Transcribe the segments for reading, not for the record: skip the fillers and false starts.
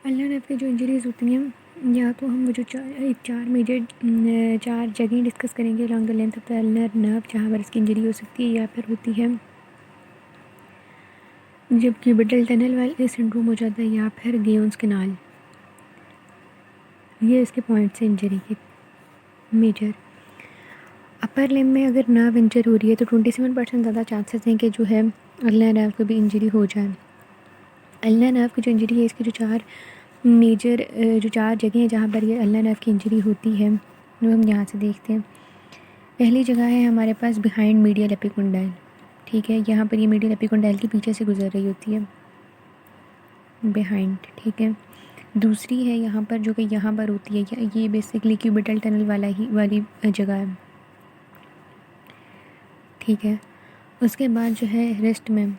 अल्लाह नफ़ की जो इंजरीज़ होती हैं, या तो हम वो जो चार मेजर चार जगह डिस्कस करेंगे along the length of the ulnar nerve जहाँ पर इसकी इंजरी हो सकती है, या फिर होती है जब क्यूबिटल टनल वाले सिंड्रोम हो जाता है, या फिर गेउन्स कैनाल। ये इसके पॉइंट्स हैं इंजरी के मेजर। अपर लिम्ब में अगर नर्व इंजर हो रही है तो 27% ज़्यादा चांसेस हैं कि जो है अल्नर नर्व को भी इंजरी हो जाए। अल्नर नर्व की जो इंजरी है, इसकी जो चार मेजर जो चार जगह हैं जहाँ पर ये अल्नर नर्व की इंजरी होती है, वो हम यहाँ से देखते हैं। पहली जगह है हमारे पास बिहाइंड मीडियल एपिकोंडाइल। ठीक है, यहाँ पर ये मीडियल एपिकोंडाइल के पीछे से गुजर रही होती है, बिहाइंड। ठीक है, दूसरी है यहाँ पर जो कि यहाँ पर होती है, ये बेसिकली क्यूबिटल टनल वाली जगह है। ठीक है, उसके बाद जो है रिस्ट में।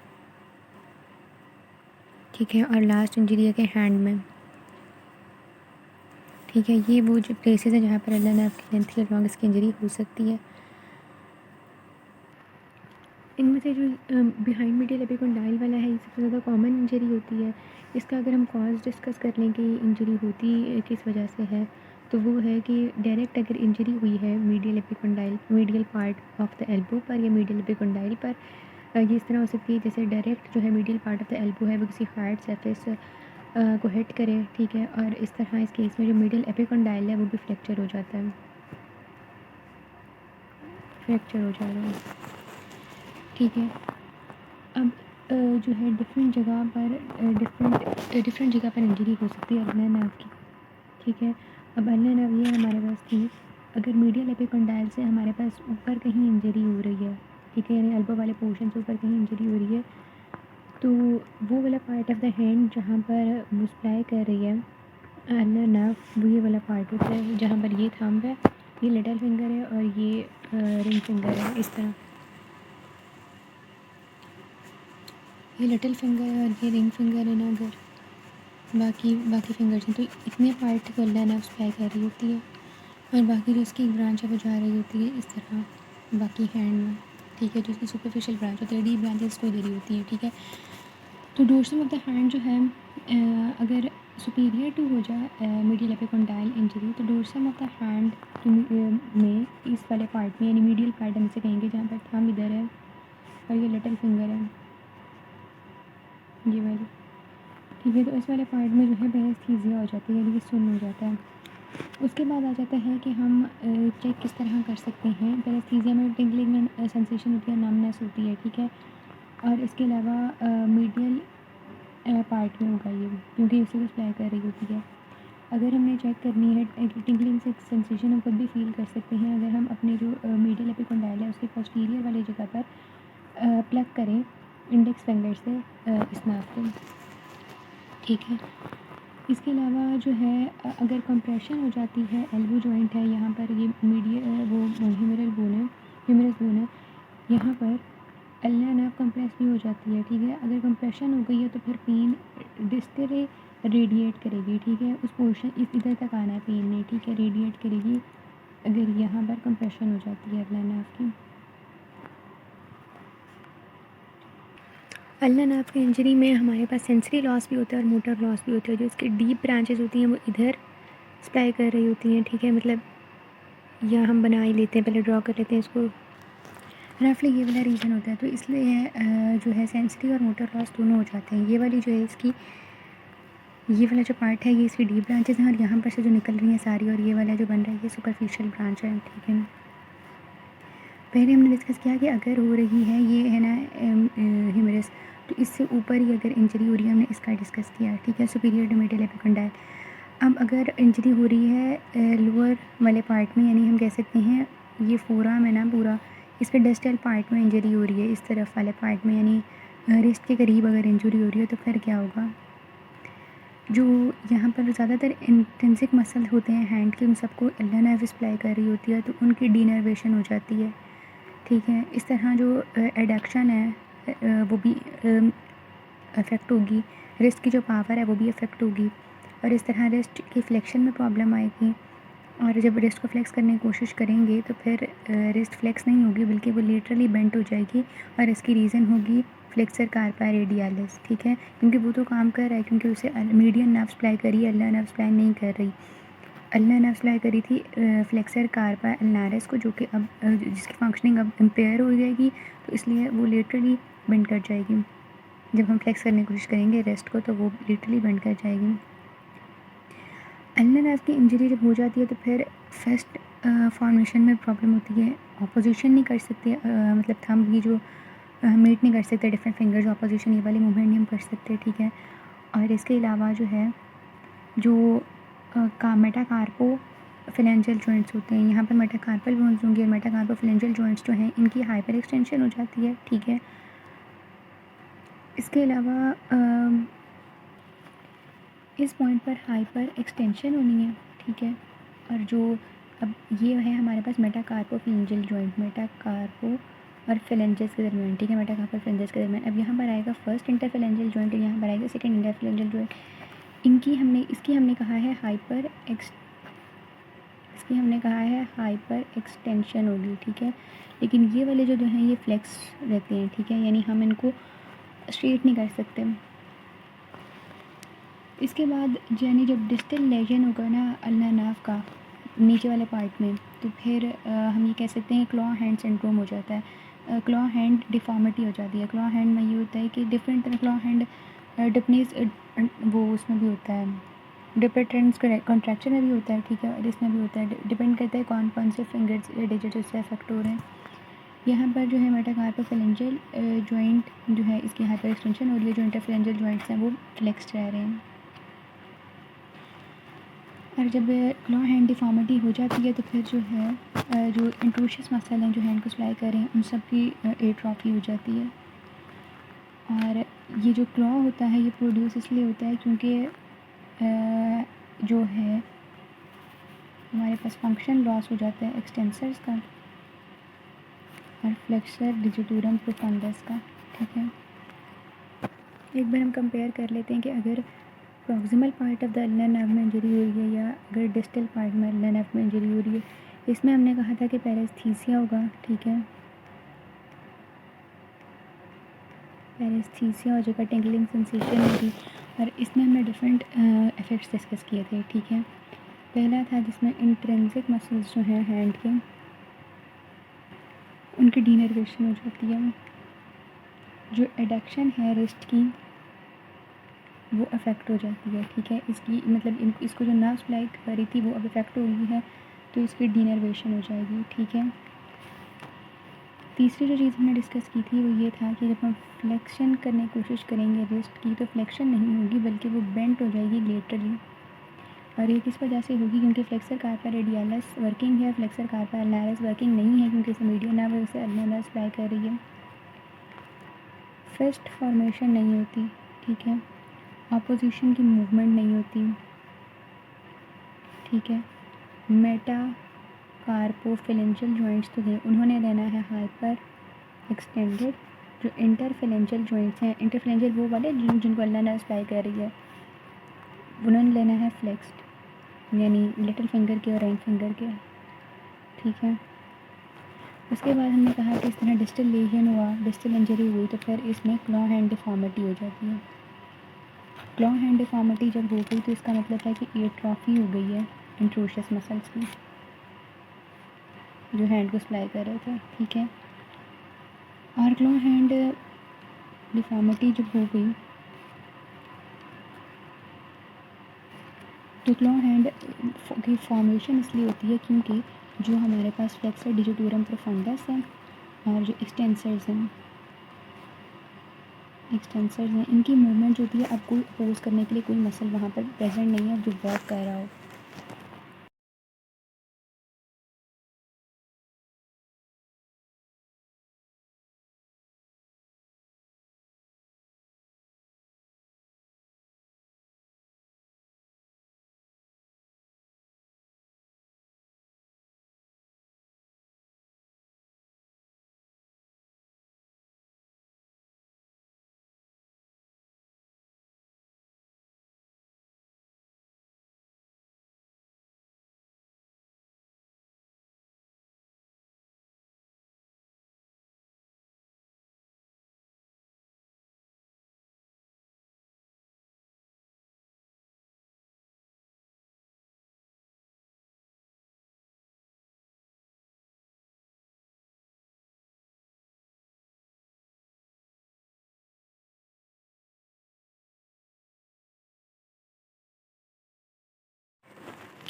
ठीक है, और लास्ट इंजरी है कि हैंड में। ठीक है, ये वो जो प्लेसेस हैं जहाँ पर अल्नर नर्व की लेंथ के अलॉन्ग इसकी इंजरी हो सकती है। इनमें से जो बिहाइंड मीडियल एपिकोंडाइल वाला है, ये सबसे ज़्यादा कॉमन इंजरी होती है। इसका अगर हम कॉज डिस्कस कर लें कि इंजरी होती किस वजह से है, तो वो है कि डायरेक्ट अगर इंजरी हुई है medial epicondyle medial part of the elbow पर या मीडियल एपिकोंडाइल पर, ये इस तरह हो सकती है जैसे डायरेक्ट जो है medial part of the elbow है वो किसी हार्ड सरफेस को हिट करे। ठीक है, और इस तरह इस केस में जो मीडियल एपिकोंडाइल है वो भी फ्रैक्चर हो जाता है, फ्रैक्चर हो जाएगा। ठीक है, अब जो है डिफरेंट जगह पर डिफरेंट जगह पर इंजरी हो सकती है अल्नर नर्व की। ठीक है, अब अल्नर नर्व ये हमारे पास थी, अगर मीडियल एपिकोंडाइल से हमारे पास ऊपर कहीं इंजरी हो रही है, ठीक है, यानी एल्बो वाले पोर्शन से ऊपर कहीं इंजरी हो रही है, तो वो वाला पार्ट ऑफ द हैंड जहाँ पर वो सप्लाई कर रही है अल्नर नर्व, वो ये वाला पार्ट होता है जहाँ पर ये थंब है, ये लिटिल फिंगर है और ये रिंग फिंगर है। इस तरह ये लिटिल फिंगर है और ये रिंग फिंगर है ना, अगर बाकी फिंगर्स हैं तो इतने पार्ट को अल्नर नर्व सप्लाई कर रही होती है, और बाकी जो इसकी ब्रांच है वो जा रही होती है इस तरह बाकी हैंड में। ठीक है, जो इसकी सुपरफिशियल ब्रांच होती है, डीप ब्रांचेस को दे रही होती है। ठीक है, तो डोर्सल ऑफ द हैंड जो है अगर सुपीरियर टू हो जाए मीडियल एपिकोंडाइल इंजरी, तो डोर्सल ऑफ द हैंड में इस वाले पार्ट में, यानी मीडियल पार्ट हम इसे कहेंगे जहाँ पर थंब इधर है और ये लिटिल फिंगर है, ये वाली। ठीक है, तो इस वाले पार्ट में जो है पैरेस्थीसिया हो जाती है, यानी कि सुन्न हो जाता है। उसके बाद आ जाता है कि हम चेक किस तरह कर सकते हैं। पैरेस्थीसिया में टिंगलिंग सेंसेशन होती है, नमनेस होती है। ठीक है, और इसके अलावा मीडियल पार्ट में होगा ये, क्योंकि इसी को सप्लाई कर रही होती है। अगर हमने चेक करनी है टिंगलिंग से सेंसेशन हम खुद भी फील कर सकते हैं अगर हम अपने जो मीडियल एपिकोंडाइल है उसके पोस्टीरियर वाली जगह पर प्लग करें इंडेक्स फिंगर से इस नर्व को। ठीक है, इसके अलावा जो है अगर कंप्रेशन हो जाती है, एल्बो जॉइंट है यहाँ पर, ये वो ह्यूमरल बोन है, ह्यूमरस बोन है, यहाँ पर अल्नर नर्व कंप्रेस भी हो जाती है। ठीक है, अगर कंप्रेशन हो गई है तो फिर पेन डिस्टले रेडिएट करेगी। ठीक है, उस पोर्शन इधर तक आना है पेन ने। ठीक है, रेडिएट करेगी अगर यहाँ पर कंप्रेशन हो जाती है अल्नर नर्व की। अल्नर नर्व की इंजरी में हमारे पास सेंसरी लॉस भी होता है और मोटर लॉस भी होता है। जो इसकी डीप ब्रांचेस होती हैं वो इधर सप्लाई कर रही होती हैं। ठीक है, मतलब या हम बना ही लेते हैं, पहले ड्रॉ कर लेते हैं इसको, रफली ये वाला रीजन होता है, तो इसलिए जो है सेंसरी और मोटर लॉस दोनों हो जाते हैं। ये वाली जो है इसकी, ये वाला जो पार्ट है ये इसकी डीप ब्रांचेस हैं और यहाँ पर से जो निकल रही हैं सारी, और ये वाला जो बन रहा है ये सुपरफिशियल ब्रांच है। ठीक है, पहले हमने डिस्कस किया कि अगर हो रही है ये है ना ह्यूमरस, तो इससे ऊपर ही अगर इंजरी हो रही है, हमने इसका डिस्कस किया। ठीक है, सुपीरियर टू मिडिल एपिकोंडाइल। अब अगर इंजरी हो रही है लोअर वाले पार्ट में, यानी हम कह सकते हैं ये फोराम है ना पूरा, इस पर डिस्टल पार्ट में इंजरी हो रही है, इस तरफ वाले पार्ट में, यानी रिस्ट के करीब अगर इंजरी हो रही है तो फिर क्या होगा, जो यहाँ पर ज़्यादातर इंट्रिंसिक मसल होते हैं हैंड के, उन सबको अल्नर नर्व सप्लाई कर रही होती है, तो उनकी डीनर्वेशन हो जाती है। ठीक है, इस तरह जो एडक्शन है वो भी अफेक्ट होगी, रिस्ट की जो पावर है वो भी अफेक्ट होगी, और इस तरह रिस्ट की फ्लेक्शन में प्रॉब्लम आएगी। और जब रिस्ट को फ्लेक्स करने की कोशिश करेंगे तो फिर रिस्ट फ्लेक्स नहीं होगी, बल्कि वो लेटरली बेंट हो जाएगी, और इसकी रीज़न होगी फ्लेक्सर कार्पा रेडियालिस, ठीक है, क्योंकि वो तो काम कर रहा है, क्योंकि उसे मीडियन नर्व सप्लाई करी, अल्नर नर्व सप्लाई नहीं कर रही। अल्नर नर्व सप्लाई करी थी फ्लेक्सर कार्पा अल्नारिस को, जो कि अब जिसकी फंक्शनिंग अब इम्पेयर हो जाएगी, तो इसलिए वो लिटरली बेंड कर जाएगी। जब हम फ्लेक्स करने की कोशिश करेंगे रेस्ट को, तो वो लिटरली बेंड कर जाएगी। अल्नर नर्व की इंजरी जब हो जाती है तो फिर फर्स्ट फॉर्मेशन में प्रॉब्लम होती है, ऑपोजिशन नहीं कर सकते, मतलब थंब की जो मीट नहीं कर सकते डिफरेंट फिंगर्स, ऑपोजिशन ये वाली मूवमेंट नहीं हम कर सकते, ठीक है। और इसके अलावा जो है जो मेटाकार्पो फिलेंजियल जॉइंट्स होते हैं, यहाँ पर मेटाकार्पल बोन्स होंगे और मेटाकार्पो फिलेंजियल जॉइंट्स जो हैं इनकी हाइपर एक्सटेंशन हो जाती है, ठीक है। इसके अलावा इस पॉइंट पर हाइपर एक्सटेंशन होनी है, ठीक है। और जो अब ये है हमारे पास मेटाकार्पो फिलेंजियल जॉइंट, मेटाकार्पो और फिलेंजेस के दरमियान, ठीक है, मेटाकार्पल फिलेंजेस के दरमियान। अब यहाँ पर आएगा फर्स्ट इंटरफिलेंजियल जॉइंट और यहाँ पर आएगा सेकंड इंटरफिलेंजियल जॉइंट। इसकी हमने कहा है हाइपर एक्सटेंशन होगी, ठीक है। लेकिन ये वाले जो हैं ये फ्लेक्स रहते हैं, ठीक है, यानी हम इनको स्ट्रेट नहीं कर सकते। इसके बाद यानी जब डिस्टल लेजन होगा ना अल्नर नर्व का नीचे वाले पार्ट में, तो फिर हम ये कह सकते हैं क्लॉ हैंड सिंड्रोम हो जाता है, क्लॉ हैंड डिफॉर्मिटी हो जाती है। क्लॉ हैंड में ये होता है कि डिफरेंट तरह क्लॉ हैंड डिपनीज वो उसमें भी होता है, डिपेट्रेंस कॉन्ट्रैक्शन में भी होता है, ठीक है, और इसमें भी होता है, डिपेंड करता है कौन कौन से फिंगर्स डिजिट उससे अफेक्ट हो रहे हैं। यहाँ पर जो है मेटाकार्पल फिलेंजियल जॉइंट जो है इसकी हाइपर एक्सटेंशन और ये जो इंटरफिलेंजियल जॉइंट्स हैं वो फ्लेक्स्ड रह रहे हैं। और जब क्लॉ हैंड डिफॉर्मिटी हो जाती है तो फिर जो है जो इंट्रूशियस मसल हैं जो हैंड को सप्लाई कर रहे हैं उन सब की एट्रॉफी हो जाती है। और ये जो क्लॉ होता है ये प्रोड्यूस इसलिए होता है क्योंकि जो है हमारे पास फंक्शन लॉस हो जाता है एक्सटेंसर्स का और फ्लेक्सर डिजिटूरम प्रोफंडस का, ठीक है। एक बार हम कंपेयर कर लेते हैं कि अगर proximal part of the ulnar nerve में इंजरी हो रही है या अगर डिस्टल पार्ट में अल्नर नर्व में इंजरी हो रही है। इसमें हमने कहा था कि पैरेस्थीसिया होगा, ठीक है, पैरेस्थीसिया हो जाएगा, टिंगलिंग सेंसेशन होगी। और इसमें हमने डिफरेंट इफ़ेक्ट्स डिस्कस किए थे, ठीक है। पहला था जिसमें इंट्रिंसिक मसल्स जो हैं हैंड के उनकी डीनर्वेशन हो जाती है, जो एडक्शन है रिस्ट की वो अफेक्ट हो जाती है, ठीक है। इसकी मतलब इसको जो नर्व सप्लाई कर रही थी वो अब अफेक्ट हो गई है तो इसकी डीनर्वेशन हो जाएगी, ठीक है। तीसरी जो चीज़ हमने डिस्कस की थी वो ये था कि जब हम फ्लेक्शन करने की कोशिश करेंगे रिस्ट की तो फ्लेक्शन नहीं होगी बल्कि वो बेंट हो जाएगी लेटरली। और ये किस वजह से होगी, क्योंकि फ्लेक्सर कार्पा रेडियालिस वर्किंग है, फ्लेक्सर कार्पा अल्नारिस वर्किंग नहीं है, क्योंकि इसे मीडियन नर्व है, उसे अल्नर नर्व सप्लाई कर रही है। फिस्ट फॉर्मेशन नहीं होती, ठीक है, ऑपोजिशन की मूवमेंट नहीं होती, ठीक है। मेटा कार्पोफिलेंजियल जॉइंट्स तो थे उन्होंने लेना है हाइपर एक्सटेंडेड। जो इंटरफिलेंजियल जॉइंट्स हैं, इंटरफिलेंजियल वो वाले जिनको अल्लाह ने सप्लाई कर रही है, उन्होंने लेना है फ्लेक्स्ड, यानी लिटिल फिंगर के और रिंग फिंगर के, ठीक है। उसके बाद हमने कहा कि इस तरह डिस्टल लेजन हुआ, डिस्टल इंजरी हुई तो फिर इसमें क्लॉ हैंड डिफॉर्मिटी हो जाती है। क्लॉ हैंड डिफॉर्मिटी जब हो गई तो इसका मतलब है कि एट्रॉफी हो गई है इंट्रूशियस मसल्स की जो हैंड को सप्लाई कर रहे थे, ठीक है। और क्लॉ हैंड डिफॉर्मिटी जब हो गई तो क्लॉ हैंड की फॉर्मेशन इसलिए होती है क्योंकि जो हमारे पास फ्लेक्सर डिजिटूरम प्रोफंडस है और जो एक्सटेंसर्स हैं इनकी मूवमेंट जो होती है, अब कोई अपोज करने के लिए कोई मसल वहाँ पर प्रेजेंट नहीं है जो वर्क कर रहा हो।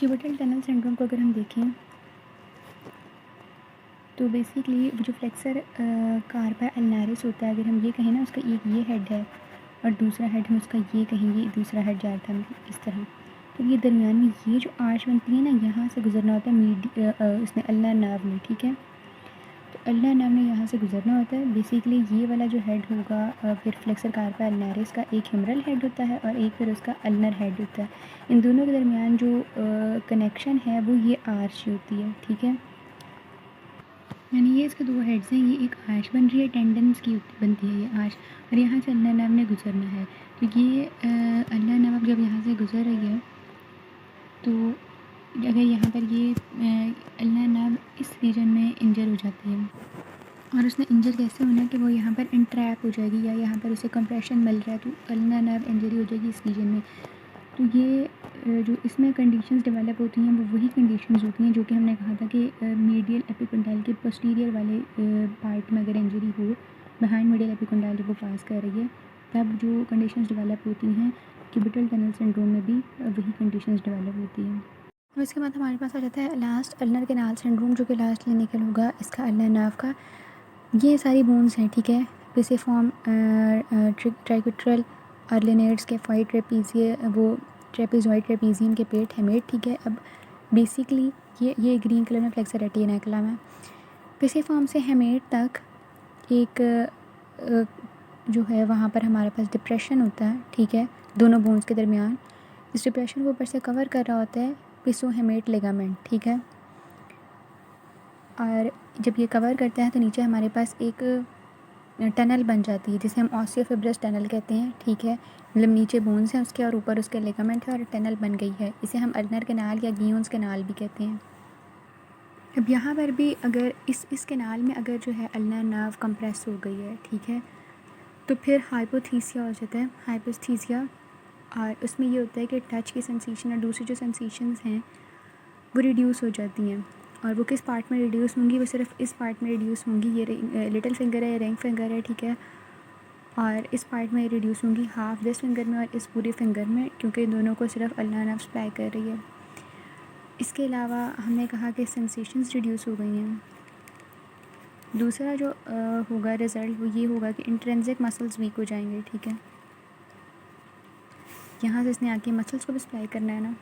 क्यूबिटल टनल सिंड्रोम को अगर हम देखें तो बेसिकली जो फ्लेक्सर कार्पा अल्नारिस होता है, अगर हम ये कहें ना, उसका एक ये हेड है और दूसरा हेड हम उसका ये कहेंगे, दूसरा हेड जाता है इस तरह। तो ये दरमियान में ये जो आर्च बनती है ना, यहाँ से गुजरना होता है इसने अल्नर नर्व में, ठीक है। तो अल्नर नर्व में यहाँ से गुजरना होता है। बेसिकली ये वाला जो हेड होगा फिर फ्लेक्सर कार्पा अल्नारिस का एक हिमरल हेड होता है और एक फिर उसका अल्नर हेड होता है। इन दोनों के दरमियान जो कनेक्शन है वो ये आर्च होती है, ठीक है। यानी ये इसके दो हेड्स हैं, ये एक आर्च बन रही है, टेंडन्स की बनती है ये आर्च, और यहाँ से अल्नर नर्व ने गुजरना है। तो ये अल्नर नर्व जब यहाँ से गुजर रही है तो अगर यहाँ पर ये अल्नर नर्व इस रीजन में इंजर हो जाती है, और उसने इंजर कैसे होना है कि वो यहाँ पर इंट्रैप हो जाएगी या यहाँ पर उसे कंप्रेशन मिल रहा है, तो अल्नर नर्व इंजरी हो जाएगी इस रीजन में। तो ये जो इसमें कंडीशंस डेवलप होती हैं वो वही कंडीशंस होती हैं जो कि हमने कहा था कि मीडियल एपिकॉन्डाइल के पोस्टीरियर वाले पार्ट में अगर इंजरी हो, बिहाइंड मीडियल एपिकॉन्डाइल जब वो पास कर रही है, तब जो कंडीशंस डेवलप होती हैं क्यूबिटल टनल सिंड्रोम में भी वही कंडीशंस डेवलप होती हैं। और इसके बाद हमारे पास आ जाता है लास्ट अल्नर कैनाल सिंड्रोम, जो कि लास्ट क्लिनिकल होगा इसका अल्नर नर्व का। ये सारी बोन्स हैं, ठीक है, पिसिफॉर्म, ट्राइकोट्रल, अर्लिनेट्स के फाइट ट्रेपीजिए, वो ट्रेपेजॉइड ट्रेपीजियम के पेट हेमेट, ठीक है। अब बेसिकली ये ग्रीन कलर में फ्लेक्सर रेटिनाकुलम है। पिसिफॉर्म से हेमेट तक एक जो है वहाँ पर हमारे पास डिप्रेशन होता है, ठीक है, दोनों बोन्स के दरमियान। इस डिप्रेशन को ऊपर से कवर कर रहा होता है पिसो हेमेट लिगामेंट, ठीक है। और जब ये कवर करता है तो नीचे हमारे पास एक टनल बन जाती है जिसे हम ऑस्टियोफिब्रस टनल कहते हैं, ठीक है। मतलब नीचे बोन्स हैं उसके और ऊपर उसके लिगामेंट है और टनल बन गई है, इसे हम अल्नर कैनाल या गियोन्स कैनाल भी कहते हैं। अब यहाँ पर भी अगर इस कैनाल में अगर जो है अल्नर नर्व कंप्रेस हो गई है, ठीक है, तो फिर हाइपोथीसिया हो जाता है, हाइपोस्थीसिया। और उसमें ये होता है कि टच की सेंसेशन और दूसरी जो सेंसेशंस हैं वो रिड्यूस हो जाती हैं। और वो किस पार्ट में रिड्यूस होंगी, वो सिर्फ इस पार्ट में रिड्यूस होंगी, ये लिटिल फिंगर है, रिंग फिंगर है, ठीक है। और इस पार्ट में रिड्यूस होंगी हाफ दिस फिंगर में और इस पूरे फिंगर में, क्योंकि दोनों को सिर्फ अल्नर नर्व सप्लाई कर रही है। इसके अलावा हमने कहा कि सेंसेशंस रिड्यूस हो गई हैं। दूसरा जो होगा रिज़ल्ट वो ये होगा कि इंट्रिंसिक मसल्स वीक हो जाएंगे, ठीक है। यहाँ से इसने आके मसल्स को भी सप्लाई करना है ना।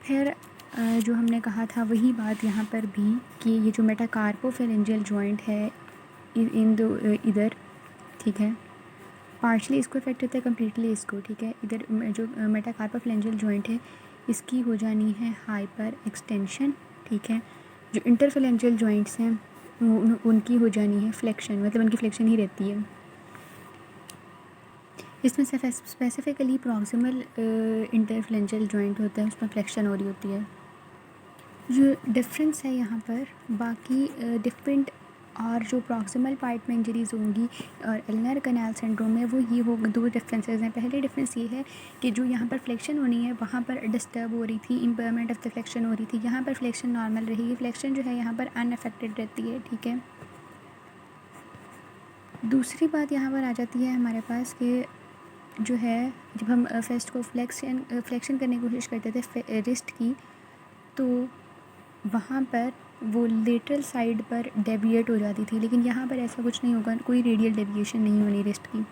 फिर जो हमने कहा था वही बात यहाँ पर भी कि ये जो मेटाकार्पोफेरेंजियल जॉइंट है इन दो इधर, ठीक है, पार्शली इसको इफेक्ट होता है, कम्प्लीटली इसको, ठीक है। इधर जो मेटाकार्पोफेरेंजियल जॉइंट है इसकी हो जानी है हाइपर एक्सटेंशन, ठीक है। जो इंटरफेरेंजियल जॉइंट्स हैं उनकी हो जानी है फ्लेक्शन, मतलब उनकी फ्लेक्शन ही रहती है। इसमें स्पेसिफिकली प्रॉक्सिमल इंटरफेरेंजियल जॉइंट होता है, उसमें फ्लेक्शन हो रही होती है। जो डिफरेंस है यहाँ पर बाकी डिफरेंट और जो प्रॉक्सिमल पार्ट में इंजरीज़ होंगी और अल्नर कैनाल सिंड्रोम में वो ये होगा, दो डिफरेंसेस हैं। पहले डिफरेंस ये है कि जो यहाँ पर फ्लेक्शन होनी है वहाँ पर डिस्टर्ब हो रही थी, इम्पेयरमेंट ऑफ द फ्लेक्शन हो रही थी। यहाँ पर फ्लेक्शन नॉर्मल रहेगी, फ्लेक्शन जो है यहाँ पर अनअफेक्टेड रहती है, ठीक है। दूसरी बात यहाँ पर आ जाती है हमारे पास कि जो है जब हम फेस्ट को फ्लेक्शन करने की कोशिश करते थे रिस्ट की, तो वहाँ पर वो लेटरल साइड पर डेविएट हो जाती थी, लेकिन यहाँ पर ऐसा कुछ नहीं होगा, कोई रेडियल डेविएशन नहीं होनी रिस्ट की।